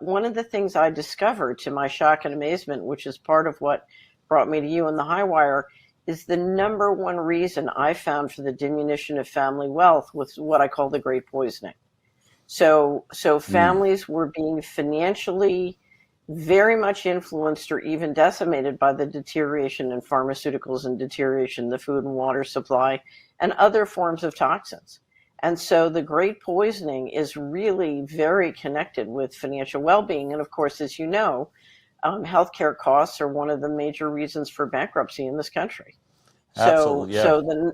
one of the things I discovered, to my shock and amazement, which is part of what brought me to you and the High Wire, is the number one reason I found for the diminution of family wealth was what I call the Great Poisoning. So families were being financially very much influenced or even decimated by the deterioration in pharmaceuticals and deterioration in the food and water supply and other forms of toxins. And so the Great Poisoning is really very connected with financial well-being. And of course, as you know, healthcare costs are one of the major reasons for bankruptcy in this country. Absolutely, yeah. So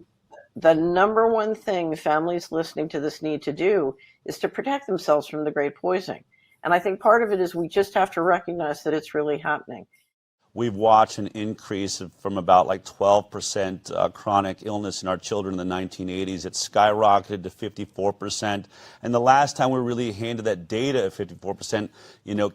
the number one thing families listening to this need to do is to protect themselves from the Great Poisoning. And I think part of it is we just have to recognize that it's really happening. We've watched an increase from about like 12% chronic illness in our children in the 1980s. It skyrocketed to 54%. And the last time we really handed that data of 54%,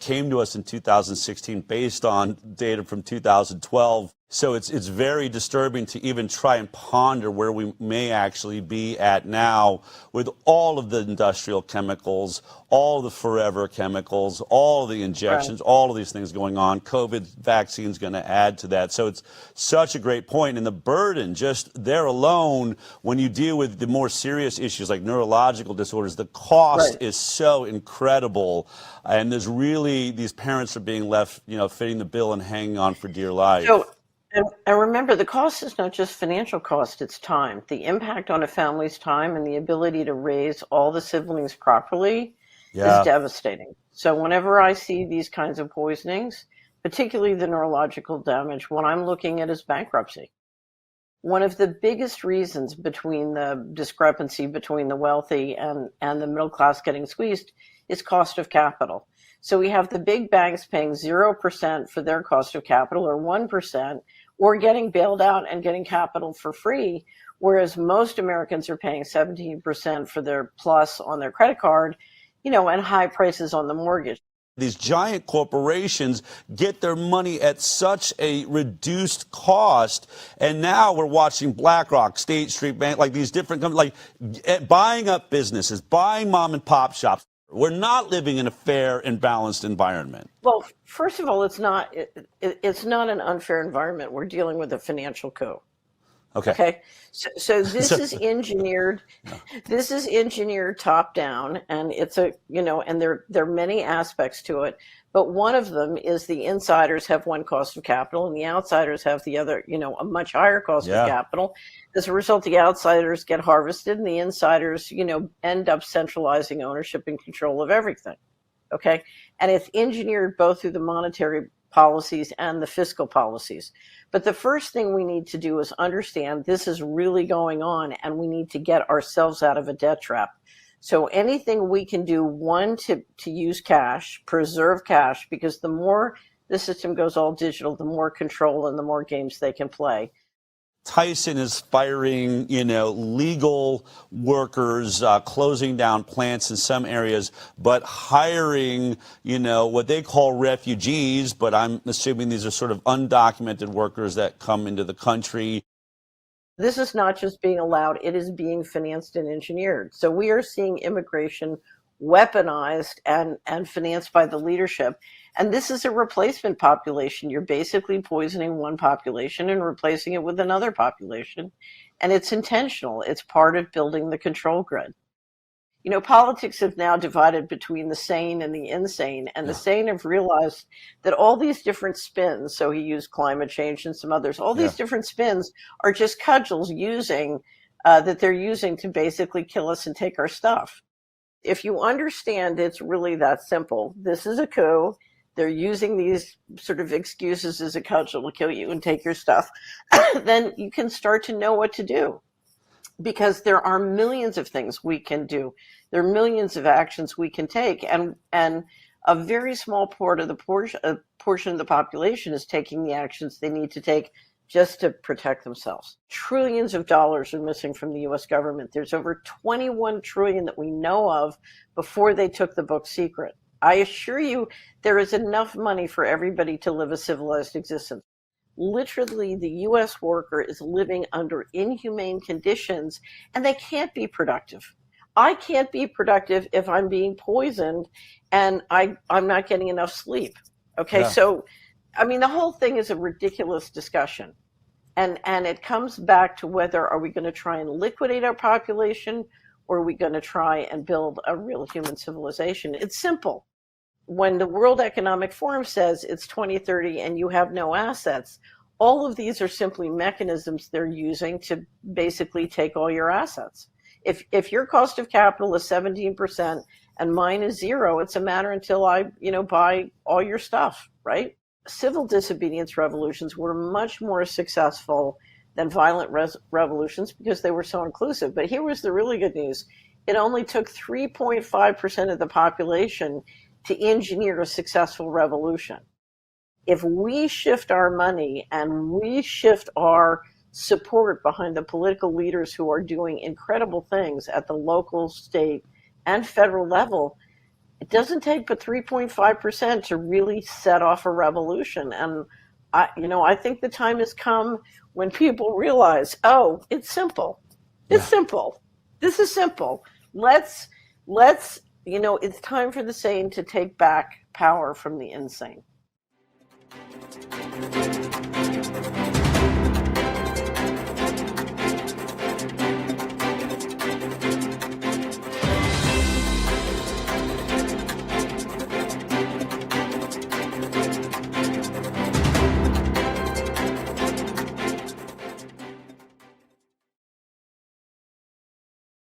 came to us in 2016 based on data from 2012. So it's very disturbing to even try and ponder where we may actually be at now with all of the industrial chemicals, all the forever chemicals, all the injections, all of these things going on. COVID vaccine is going to add to that. So it's such a great point. And the burden just there alone, when you deal with the more serious issues like neurological disorders, the cost is so incredible. And there's really, these parents are being left, fitting the bill and hanging on for dear life. And remember, the cost is not just financial cost, it's time. The impact on a family's time and the ability to raise all the siblings properly is devastating. So whenever I see these kinds of poisonings, particularly the neurological damage, what I'm looking at is bankruptcy. One of the biggest reasons between the discrepancy between the wealthy and the middle class getting squeezed is cost of capital. So we have the big banks paying 0% for their cost of capital, or 1%, or getting bailed out and getting capital for free, whereas most Americans are paying 17% for their plus on their credit card, and high prices on the mortgage. These giant corporations get their money at such a reduced cost, and now we're watching BlackRock, State Street Bank, like these different companies, like buying up businesses, buying mom and pop shops. We're not living in a fair and balanced environment. Well, first of all, it's not an unfair environment. We're dealing with a financial coup. Okay. So this is engineered. This is engineered top down, and it's and there are many aspects to it. But one of them is the insiders have one cost of capital, and the outsiders have the other, a much higher cost of capital. As a result, the outsiders get harvested, and the insiders, end up centralizing ownership and control of everything. Okay, and it's engineered both through the monetary policies and the fiscal policies. But the first thing we need to do is understand this is really going on, and we need to get ourselves out of a debt trap. So anything we can do, one, to use cash, preserve cash, because the more the system goes all digital, the more control and the more games they can play. Tyson is firing, legal workers, closing down plants in some areas, but hiring, what they call refugees, but I'm assuming these are sort of undocumented workers that come into the country. This is not just being allowed, it is being financed and engineered. So we are seeing immigration weaponized and financed by the leadership. And this is a replacement population. You're basically poisoning one population and replacing it with another population. And it's intentional. It's part of building the control grid. Politics have now divided between the sane and the insane, and the sane have realized that all these different spins, so he used climate change and some others, all these different spins are just cudgels that they're using to basically kill us and take our stuff. If you understand it's really that simple, this is a coup, they're using these sort of excuses as a cudgel to kill you and take your stuff, then you can start to know what to do. Because there are millions of things we can do. There are millions of actions we can take, and a very small part of the portion of the population is taking the actions they need to take just to protect themselves. Trillions of dollars are missing from the U.S. government. There's over 21 trillion that we know of before they took the book secret. I assure you there is enough money for everybody to live a civilized existence. Literally, the U.S. worker is living under inhumane conditions, and they can't be productive. I can't be productive if I'm being poisoned and I'm not getting enough sleep. Okay, Yeah. so I mean, the whole thing is a ridiculous discussion. And it comes back to whether are we going to try and liquidate our population, or are we going to try and build a real human civilization? It's simple. When the World Economic Forum says it's 2030 and you have no assets, all of these are simply mechanisms they're using to basically take all your assets. If your cost of capital is 17% and mine is 0, it's a matter until I, buy all your stuff, right? Civil disobedience revolutions were much more successful than violent revolutions because they were so inclusive. But here was the really good news. It only took 3.5% of the population to engineer a successful revolution. If we shift our money and we shift our support behind the political leaders who are doing incredible things at the local, state, and federal level, it doesn't take but 3.5% to really set off a revolution. And I think the time has come when people realize, oh, it's simple. It's simple. This is simple. Let's it's time for the sane to take back power from the insane.